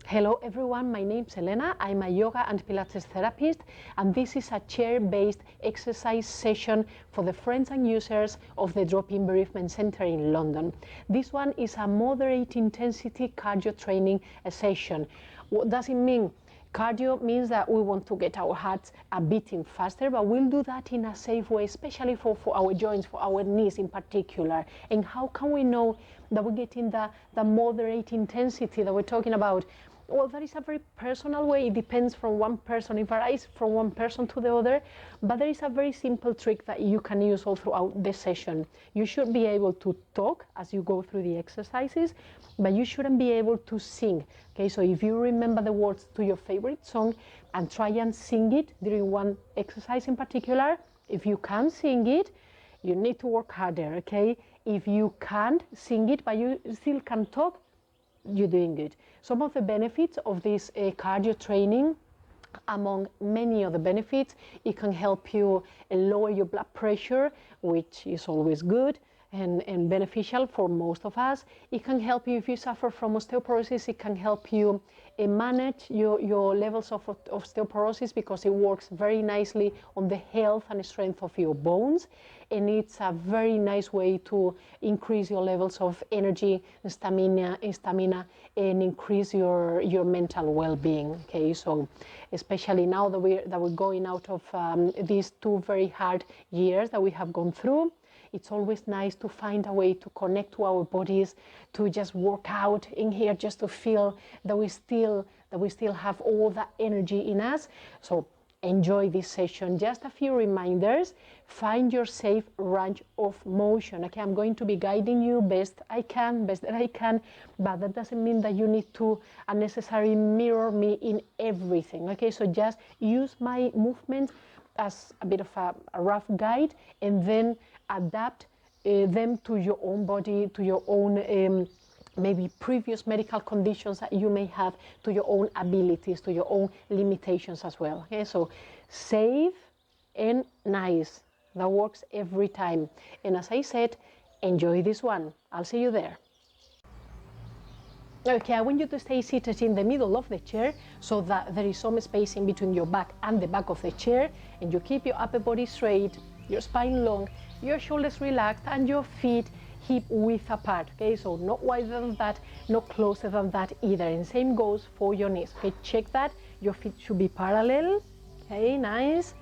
Hello everyone, my name is Elena. I'm a yoga and Pilates therapist, and this is a chair-based exercise session for the friends and users of the Drop-in Bereavement Center in London. This one is a moderate intensity cardio training session. What does it mean? Cardio means that we want to get our hearts beating faster, but we'll do that in a safe way, especially for our joints, for our knees in particular. And how can we know that we're getting the moderate intensity that we're talking about? Well, that is a very personal way. It depends from one person. It varies from one person to the other, but there is a very simple trick that you can use all throughout the session. You should be able to talk as you go through the exercises, but you shouldn't be able to sing. Okay, so if you remember the words to your favorite song and try and sing it during one exercise in particular, if you can sing it, you need to work harder, okay? If you can't sing it, but you still can talk, you're doing good. Some of the benefits of this cardio training, among many other benefits, it can help you lower your blood pressure, which is always good and beneficial for most of us. It can help you if you suffer from osteoporosis. It can help you manage your levels of osteoporosis because it works very nicely on the health and strength of your bones. And it's a very nice way to increase your levels of energy, stamina, and increase your mental well-being. Okay, so especially now that we're going out of these 2 very hard years that we have gone through, it's always nice to find a way to connect to our bodies, to just work out in here, just to feel that we still have all that energy in us. So enjoy this session. Just a few reminders. Find your safe range of motion. Okay, I'm going to be guiding you best that I can, but that doesn't mean that you need to unnecessarily mirror me in everything. Okay, so just use my movements as a bit of a rough guide, and then adapt them to your own body, to your own maybe previous medical conditions that you may have, to your own abilities, to your own limitations as well. Okay, so safe and nice. That works every time. And as I said, enjoy this one. I'll see you there. Okay, I want you to stay seated in the middle of the chair so that there is some space in between your back and the back of the chair, and you keep your upper body straight, your spine long, your shoulders relaxed, and your feet hip width apart. Okay, so not wider than that, not closer than that either. And same goes for your knees. Okay, check that. Your feet should be parallel. Okay, nice.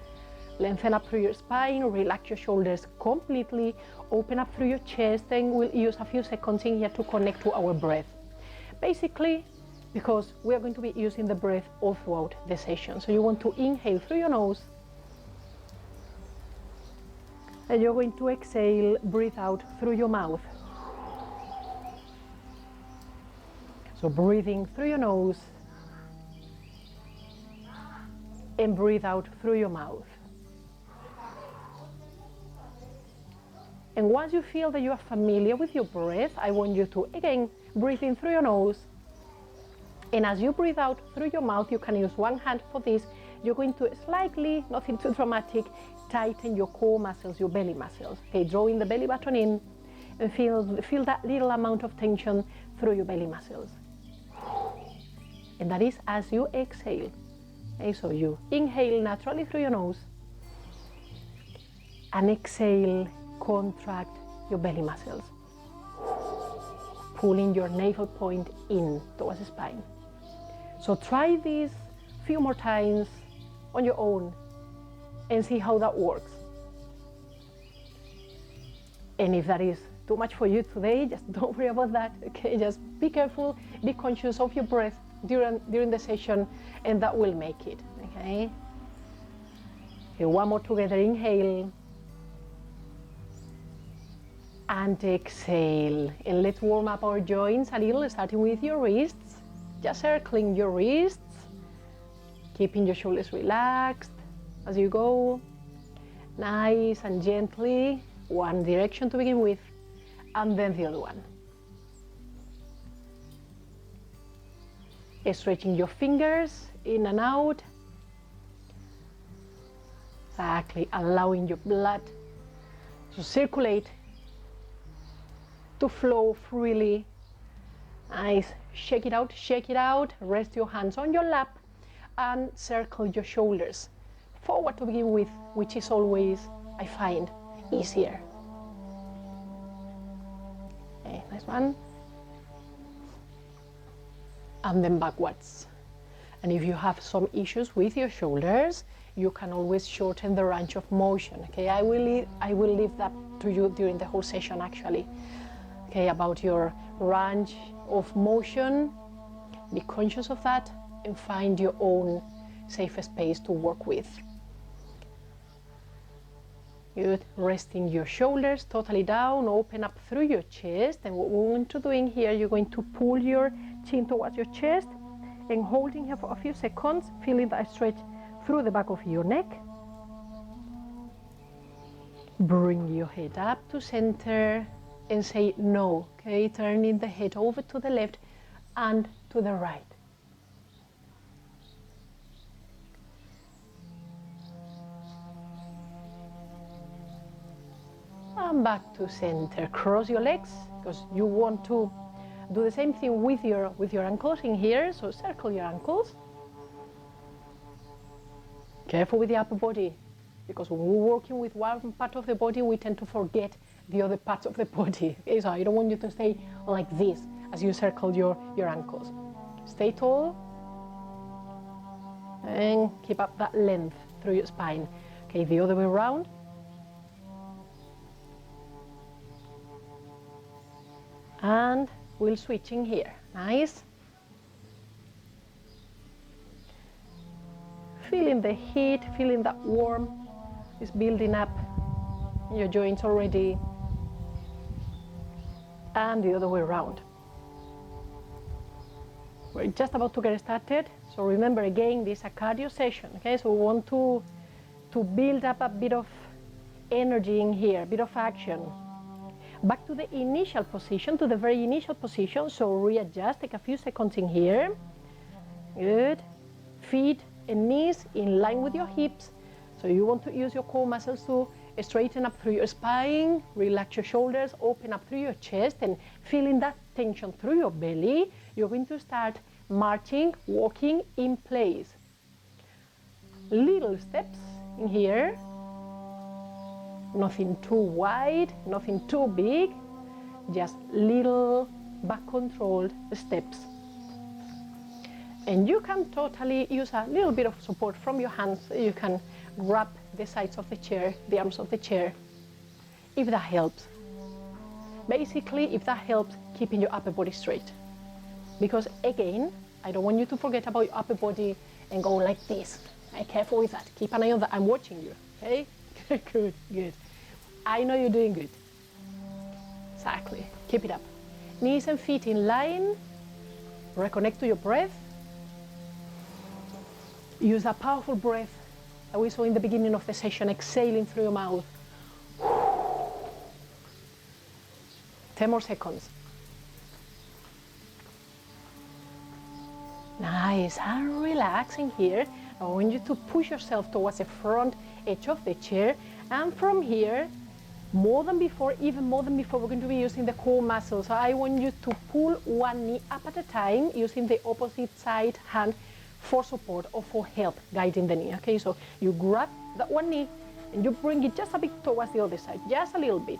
Lengthen up through your spine, relax your shoulders completely, open up through your chest, then we'll use a few seconds in here to connect to our breath. Basically, because we are going to be using the breath all throughout the session. So you want to inhale through your nose, and you're going to exhale, breathe out through your mouth. So breathing through your nose and breathe out through your mouth. And once you feel that you are familiar with your breath, I want you to, again, breathe in through your nose. And as you breathe out through your mouth, you can use one hand for this. You're going to slightly, nothing too dramatic, tighten your core muscles, your belly muscles. Okay, drawing the belly button in and feel that little amount of tension through your belly muscles. And that is as you exhale. Okay, so you inhale naturally through your nose and exhale, contract your belly muscles, pulling your navel point in towards the spine. So try this a few more times on your own and see how that works. And if that is too much for you today, just don't worry about that. Okay, just be careful, be conscious of your breath during the session, and that will make it. Okay, one more together. Inhale and exhale, and let's warm up our joints a little, starting with your wrists. Just circling your wrists, keeping your shoulders relaxed as you go. Nice and gently, one direction to begin with, and then the other one. Stretching your fingers in and out. Exactly, allowing your blood to circulate, to flow freely. Nice, shake it out, rest your hands on your lap and circle your shoulders. Forward to begin with, which is always, I find, easier. Okay, nice one. And then backwards. And if you have some issues with your shoulders, you can always shorten the range of motion. Okay, I will leave that to you during the whole session actually. Okay, about your range of motion, be conscious of that and find your own safe space to work with. Good, resting your shoulders totally down, open up through your chest, and what we're going to do in here, you're going to pull your chin towards your chest and holding here for a few seconds, feeling that stretch through the back of your neck. Bring your head up to center and say no, okay, turning the head over to the left and to the right. And back to center. Cross your legs because you want to do the same thing with your ankles in here. So circle your ankles. Careful with the upper body, because when we're working with one part of the body, we tend to forget the other parts of the body. Okay, so I don't want you to stay like this as you circle your ankles. Stay tall and keep up that length through your spine. Okay, the other way around. And we'll switch in here. Nice. Feeling the heat, feeling that warmth is building up in your joints already. And the other way around. We're just about to get started. So remember again, this is a cardio session. Okay, so we want to build up a bit of energy in here, a bit of action. Back to the initial position, to the very initial position. So readjust, take a few seconds in here. Good. Feet and knees in line with your hips. So you want to use your core muscles to straighten up through your spine, relax your shoulders, open up through your chest, and feeling that tension through your belly. You're going to start marching, walking in place. Little steps in here. Nothing too wide, nothing too big, just little back controlled steps. And you can totally use a little bit of support from your hands. You can grab the sides of the chair, the arms of the chair, if that helps. Basically, if that helps, keeping your upper body straight. Because again, I don't want you to forget about your upper body and go like this. Be careful with that. Keep an eye on that. I'm watching you, okay? Good, good. I know you're doing good. Exactly. Keep it up. Knees and feet in line. Reconnect to your breath. Use a powerful breath that we saw in the beginning of the session, exhaling through your mouth. 10 more seconds. Nice, and relaxing here. I want you to push yourself towards the front edge of the chair, and from here, more than before, even more than before, we're going to be using the core muscles. So I want you to pull one knee up at a time, using the opposite side hand for support or for help, guiding the knee. Okay, so you grab that one knee and you bring it just a bit towards the other side, just a little bit.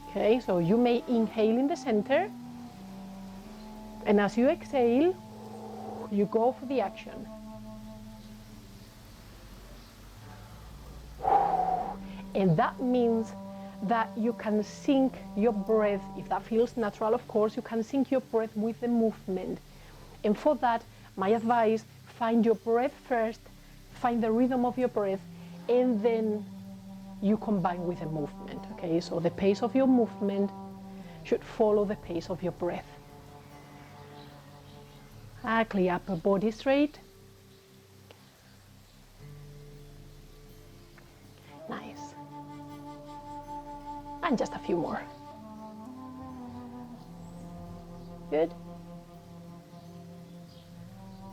Okay, so you may inhale in the center, and as you exhale, you go for the action. And that means that you can sync your breath, if that feels natural, of course, you can sync your breath with the movement. And for that, my advice, find your breath first, find the rhythm of your breath, and then you combine with the movement, okay? So the pace of your movement should follow the pace of your breath. Exactly, upper body straight. Nice. And just a few more. Good.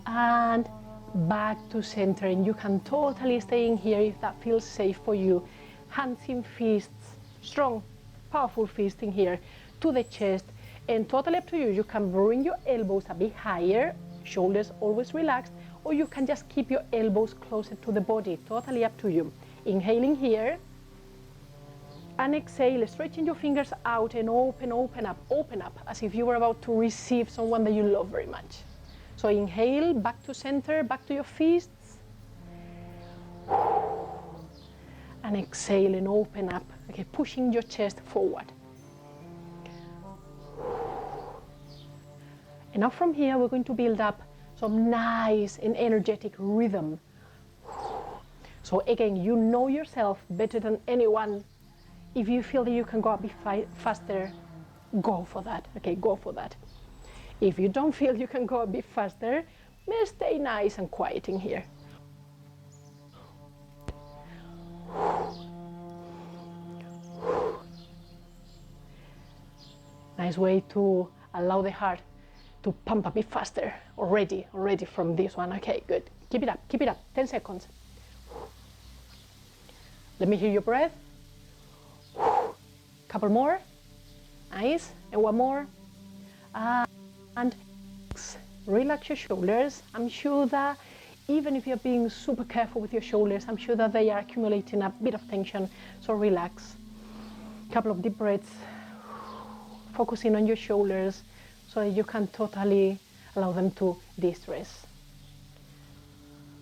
And back to center, and you can totally stay in here if that feels safe for you. Hands in fists, strong, powerful fist in here, to the chest, And totally up to you. You can bring your elbows a bit higher, shoulders always relaxed, or you can just keep your elbows closer to the body. Totally up to you. Inhaling here, and exhale, stretching your fingers out and open up, as if you were about to receive someone that you love very much. So inhale, back to center, back to your fists, and exhale and open up, okay, pushing your chest forward. And now from here, we're going to build up some nice and energetic rhythm. So again, you know yourself better than anyone. If you feel that you can go a bit faster, go for that, okay, go for that. If you don't feel you can go a bit faster, stay nice and quiet in here. Nice way to allow the heart to pump a bit faster already from this one. Okay, good. Keep it up, 10 seconds. Let me hear your breath. Couple more. Nice. And one more. And relax your shoulders. I'm sure that even if you're being super careful with your shoulders, I'm sure that they are accumulating a bit of tension. So relax. Couple of deep breaths. Focusing on your shoulders so that you can totally allow them to de-stress.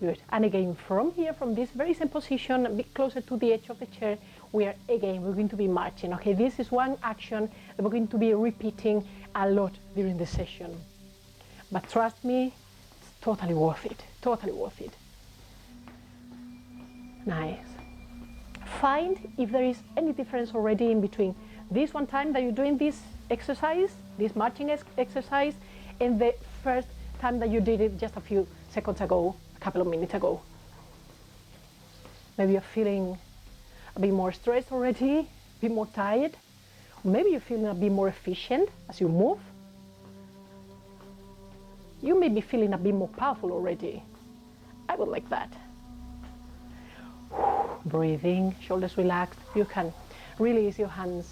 Good. And again, from here, from this very same position, a bit closer to the edge of the chair, we're going to be marching. Okay, this is one action that we're going to be repeating a lot during the session. But trust me, it's totally worth it. Totally worth it. Nice. Find if there is any difference already in between this one time that you're doing this exercise, this marching exercise, and the first time that you did it just a few seconds ago, a couple of minutes ago. Maybe you're feeling a bit more stressed already, a bit more tired. Maybe you're feeling a bit more efficient as you move. You may be feeling a bit more powerful already. I would like that. Breathing, shoulders relaxed. You can release your hands.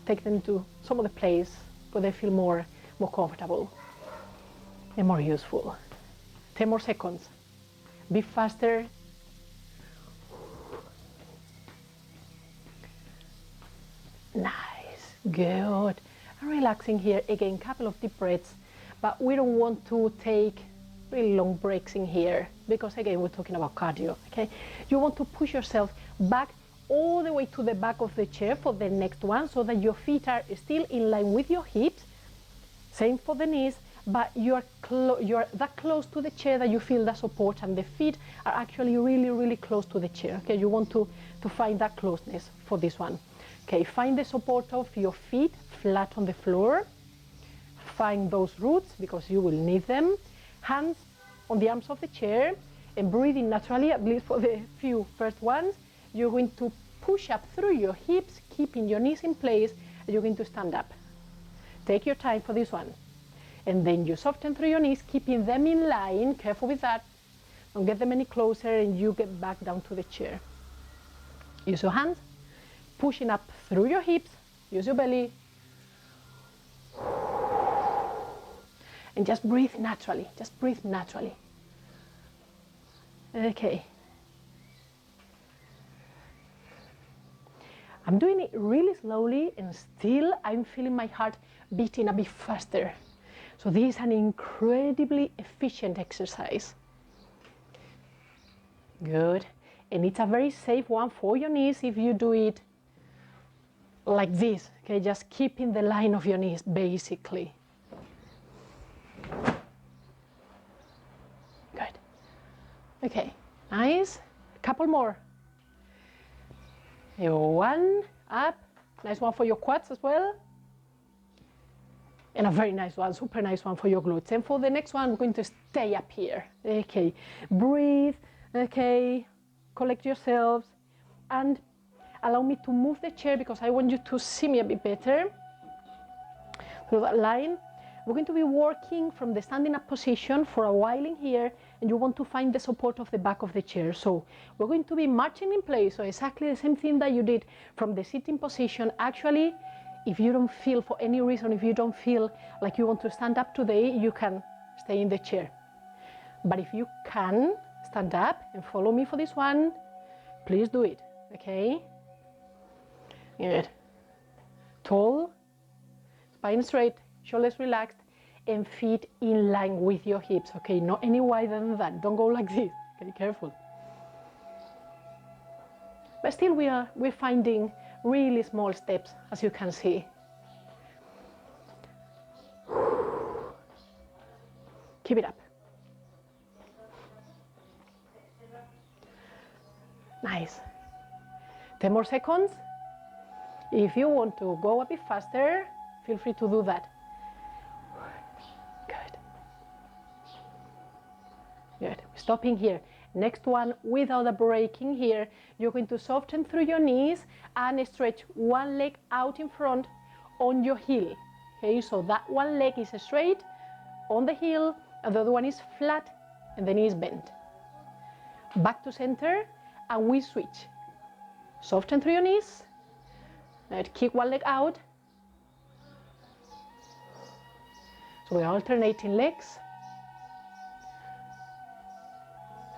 Take them to some other place where they feel more comfortable and more useful. 10 more seconds. Be faster. Nice, good. And relaxing here again, couple of deep breaths, but we don't want to take really long breaks in here because again, we're talking about cardio, okay? You want to push yourself back all the way to the back of the chair for the next one so that your feet are still in line with your hips. Same for the knees, but you're that close to the chair that you feel the support, and the feet are actually really close to the chair. Okay, you want to find that closeness for this one. Okay, find the support of your feet flat on the floor. Find those roots because you will need them. Hands on the arms of the chair and breathing naturally, at least for the few first ones. You're going to push up through your hips, keeping your knees in place, and you're going to stand up. Take your time for this one. And then you soften through your knees, keeping them in line. Careful with that. Don't get them any closer, and you get back down to the chair. Use your hands, pushing up through your hips. Use your belly. And just breathe naturally. Just breathe naturally. Okay. I'm doing it really slowly, and still I'm feeling my heart beating a bit faster. So this is an incredibly efficient exercise. Good. And it's a very safe one for your knees if you do it like this. Okay, just keeping the line of your knees, basically. Good. Okay, nice. A couple more. One, up. Nice one for your quads as well. And a very nice one, super nice one for your glutes. And for the next one, we're going to stay up here. Okay, breathe, okay, collect yourselves, and allow me to move the chair because I want you to see me a bit better through that line. We're going to be working from the standing up position for a while in here, and you want to find the support of the back of the chair. So we're going to be marching in place, so exactly the same thing that you did from the sitting position. Actually, If you don't feel, for any reason, if you don't feel like you want to stand up today, you can stay in the chair. But if you can stand up and follow me for this one, please do it, okay? Good. Tall, spine straight, shoulders relaxed, and feet in line with your hips, okay? Not any wider than that. Don't go like this, okay? Careful. But still we're finding really small steps, as you can see. Keep it up. Nice. 10 more seconds. If you want to go a bit faster, feel free to do that. Good. Good. Stopping here. Next one, without a breaking here, you're going to soften through your knees and stretch one leg out in front on your heel. Okay, so that one leg is straight on the heel, and the other one is flat, and the knee is bent. Back to center, and we switch. Soften through your knees. Kick one leg out. So we're alternating legs.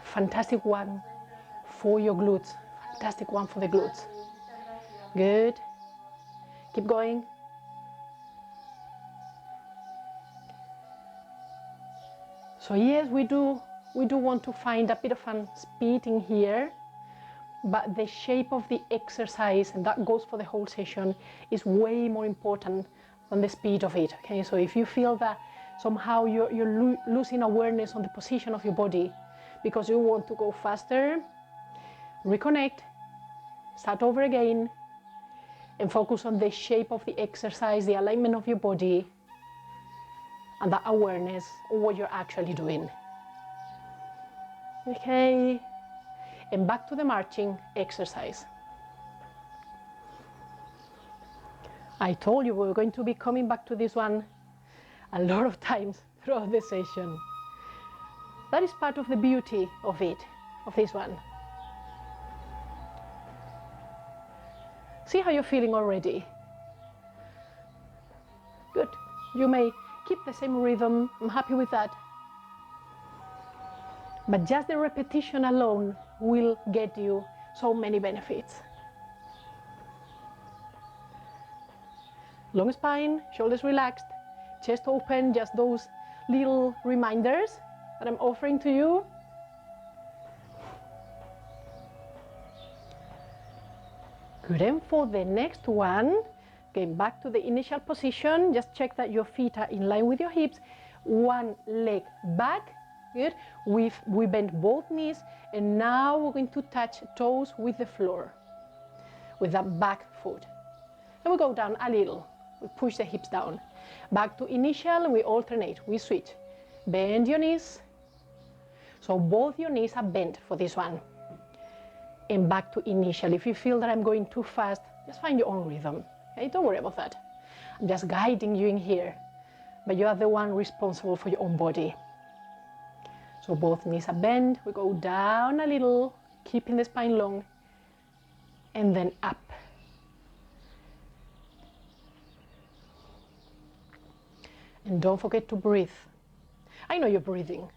Fantastic one for your glutes. Fantastic one for the glutes. Good. Keep going. So yes, we do want to find a bit of fun speed in here, but the shape of the exercise, and that goes for the whole session, is way more important than the speed of it. Okay, so if you feel that somehow you're losing awareness on the position of your body because you want to go faster, reconnect, start over again, and focus on the shape of the exercise, the alignment of your body, and that awareness of what you're actually doing. Okay, and back to the marching exercise. I told you we were going to be coming back to this one a lot of times throughout the session. That is part of the beauty of it, of this one. See how you're feeling already. Good. You may keep the same rhythm. I'm happy with that. But just the repetition alone will get you so many benefits. Long spine, shoulders relaxed, chest open, just those little reminders that I'm offering to you. Good, and for the next one, getting back to the initial position, just check that your feet are in line with your hips, one leg back, good. We bend both knees, and now we're going to touch toes with the floor, with that back foot. And we go down a little, we push the hips down. Back to initial, and we alternate, we switch. Bend your knees, so both your knees are bent for this one. And back to initial. If you feel that I'm going too fast, just find your own rhythm. Okay? Don't worry about that. I'm just guiding you in here, but you are the one responsible for your own body. So both knees are bent. We go down a little, keeping the spine long, and then up. And don't forget to breathe. I know you're breathing.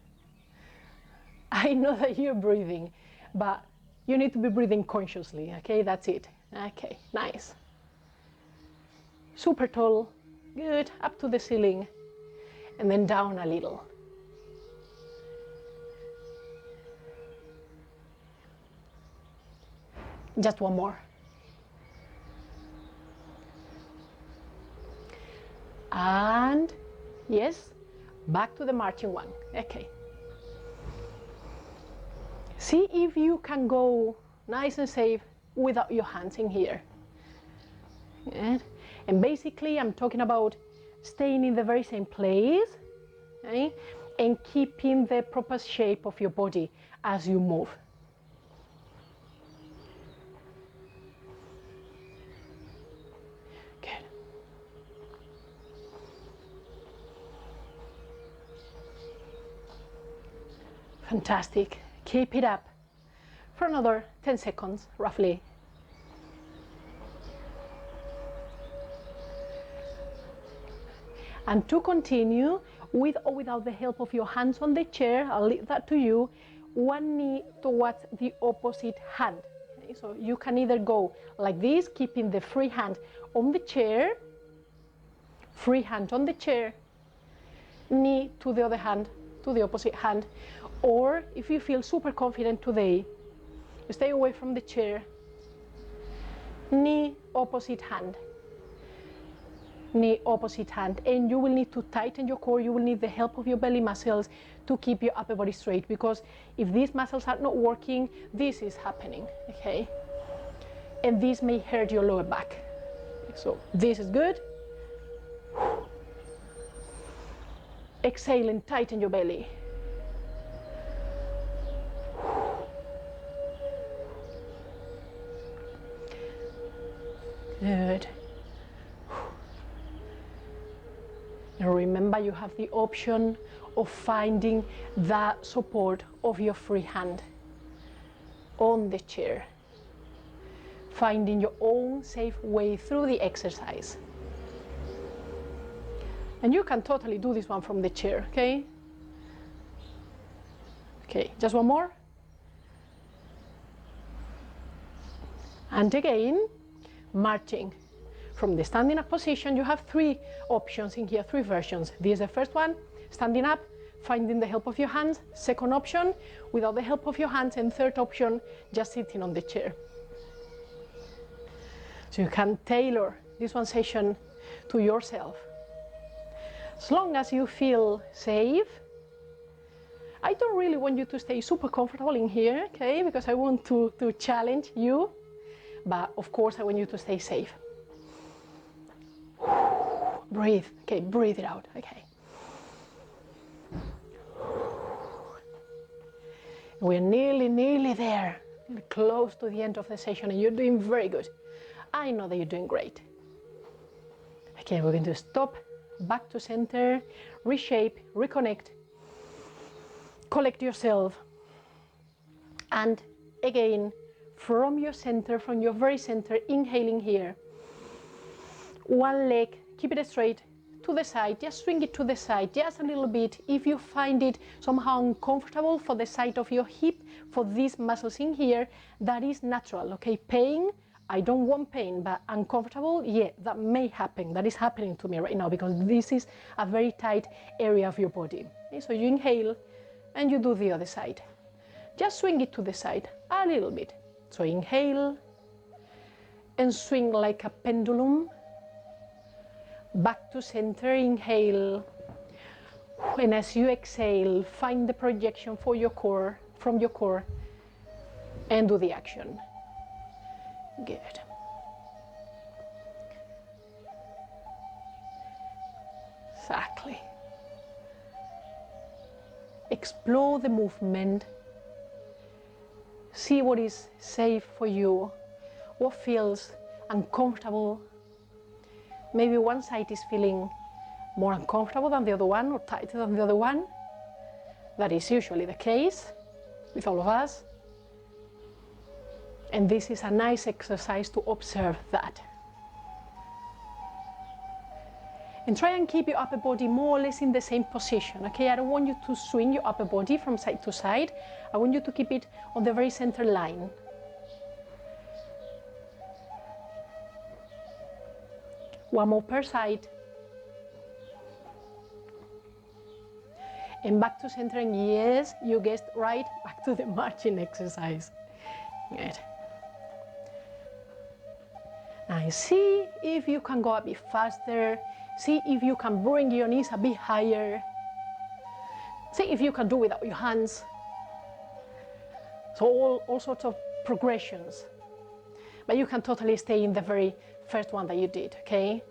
I know that you're breathing, but you need to be breathing consciously, okay? That's it. Okay, nice. Super tall, good, up to the ceiling, and then down a little. Just one more. And yes, back to the marching one, okay. See if you can go nice and safe without your hands in here. Yeah. And basically I'm talking about staying in the very same place, okay? And keeping the proper shape of your body as you move. Good. Fantastic. Keep it up for another 10 seconds, roughly. And to continue, with or without the help of your hands on the chair, I'll leave that to you, one knee towards the opposite hand. Okay, so you can either go like this, keeping the free hand on the chair, free hand on the chair, knee to the other hand, to the opposite hand, or if you feel super confident today, stay away from the chair, knee, opposite hand, knee, opposite hand, and you will need to tighten your core. You will need the help of your belly muscles to keep your upper body straight, because if these muscles are not working, this is happening, okay? And this may hurt your lower back. So this is good. Exhale and tighten your belly. Good. And remember, you have the option of finding the support of your free hand on the chair, finding your own safe way through the exercise. And you can totally do this one from the chair, okay? Okay, just one more. And again, marching. From the standing up position, you have three options in here, three versions. This is the first one, standing up, finding the help of your hands. Second option, without the help of your hands. And third option, just sitting on the chair. So you can tailor this one session to yourself. As long as you feel safe. I don't really want you to stay super comfortable in here, okay, because I want to challenge you, but of course I want you to stay safe. Breathe, okay, breathe it out, okay. We're nearly there, close to the end of the session, and you're doing very good. I know that you're doing great. Okay, we're going to stop, back to center, reshape, reconnect, collect yourself, and again, from your center, from your very center, inhaling here. One leg, keep it straight to the side, just swing it to the side, just a little bit. If you find it somehow uncomfortable for the side of your hip, for these muscles in here, that is natural, okay? Pain, I don't want pain, but uncomfortable, yeah, that may happen. That is happening to me right now because this is a very tight area of your body. Okay, so you inhale and you do the other side. Just swing it to the side a little bit. So inhale and swing like a pendulum. Back to center, inhale. And as you exhale, find the projection for your core, from your core, and do the action. Good. Exactly. Explore the movement. See what is safe for you, what feels uncomfortable. Maybe one side is feeling more uncomfortable than the other one, or tighter than the other one. That is usually the case with all of us. And this is a nice exercise to observe that. And try and keep your upper body more or less in the same position, okay? I don't want you to swing your upper body from side to side. I want you to keep it on the very center line. One more per side. And back to center, and yes, you guessed right, back to the marching exercise. Good. Now see if you can go a bit faster. See if you can bring your knees a bit higher. See if you can do without your hands. So all sorts of progressions. But you can totally stay in the very first one that you did, okay?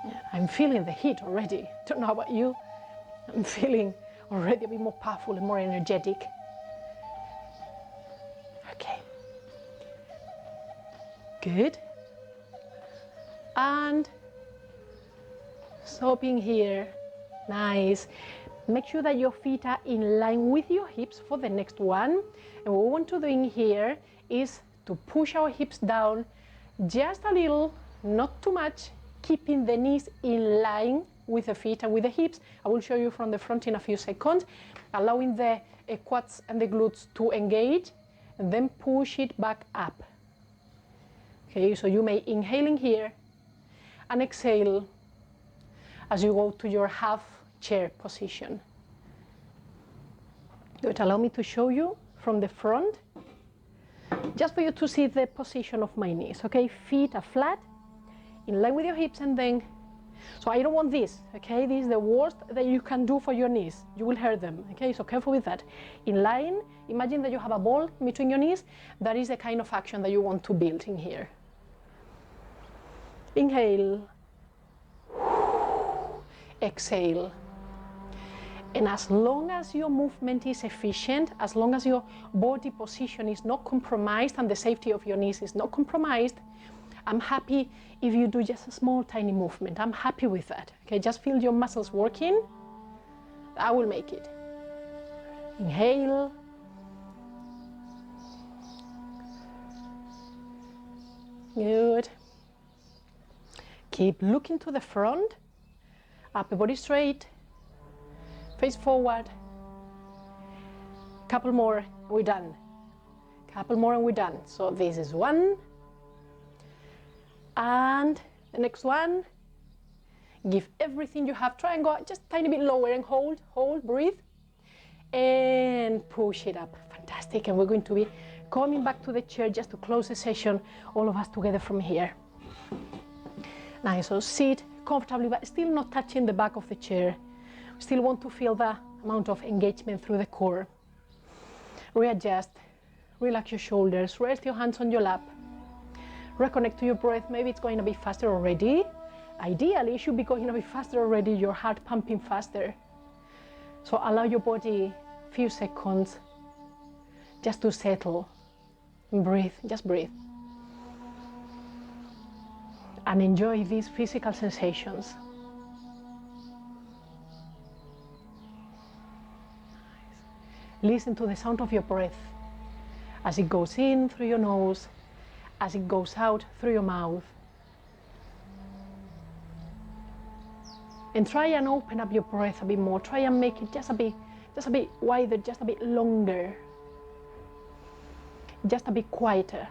Yeah, I'm feeling the heat already. Don't know about you. I'm feeling already a bit more powerful and more energetic. Okay. Good. And stopping here. Nice. Make sure that your feet are in line with your hips for the next one. And what we want to do in here is to push our hips down just a little, not too much, keeping the knees in line with the feet and with the hips. I will show you from the front in a few seconds, allowing the quads and the glutes to engage, and then push it back up. Okay, so you may inhale in here and exhale as you go to your half chair position. Good, allow me to show you from the front, just for you to see the position of my knees, okay? Feet are flat, in line with your hips, and then, so I don't want this, okay? This is the worst that you can do for your knees. You will hurt them, okay? So careful with that. In line, imagine that you have a ball between your knees. That is the kind of action that you want to build in here. Inhale. Exhale. And as long as your movement is efficient, as long as your body position is not compromised and the safety of your knees is not compromised, I'm happy if you do just a small, tiny movement. I'm happy with that. Okay, just feel your muscles working. I will make it. Inhale. Good. Keep looking to the front. Upper body straight. Face forward. Couple more, we're done. Couple more and we're done. So this is one. And the next one. Give everything you have. Try and go just a tiny bit lower and hold, breathe. And push it up. Fantastic. And we're going to be coming back to the chair just to close the session, all of us together from here. Nice, so sit comfortably, but still not touching the back of the chair. Still want to feel the amount of engagement through the core. Readjust, relax your shoulders, rest your hands on your lap. Reconnect to your breath. Maybe it's going a bit faster already. Ideally, it should be going a bit faster already, your heart pumping faster. So allow your body a few seconds just to settle and breathe, just breathe. And enjoy these physical sensations. Listen to the sound of your breath as it goes in through your nose, as it goes out through your mouth. And try and open up your breath a bit more. Try and make it just a bit wider, just a bit longer, just a bit quieter.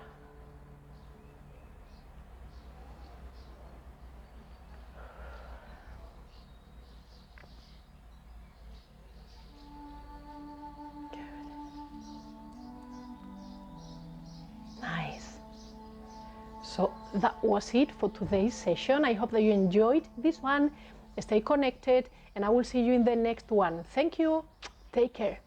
So that was it for today's session. I hope that you enjoyed this one. Stay connected, and I will see you in the next one. Thank you. Take care.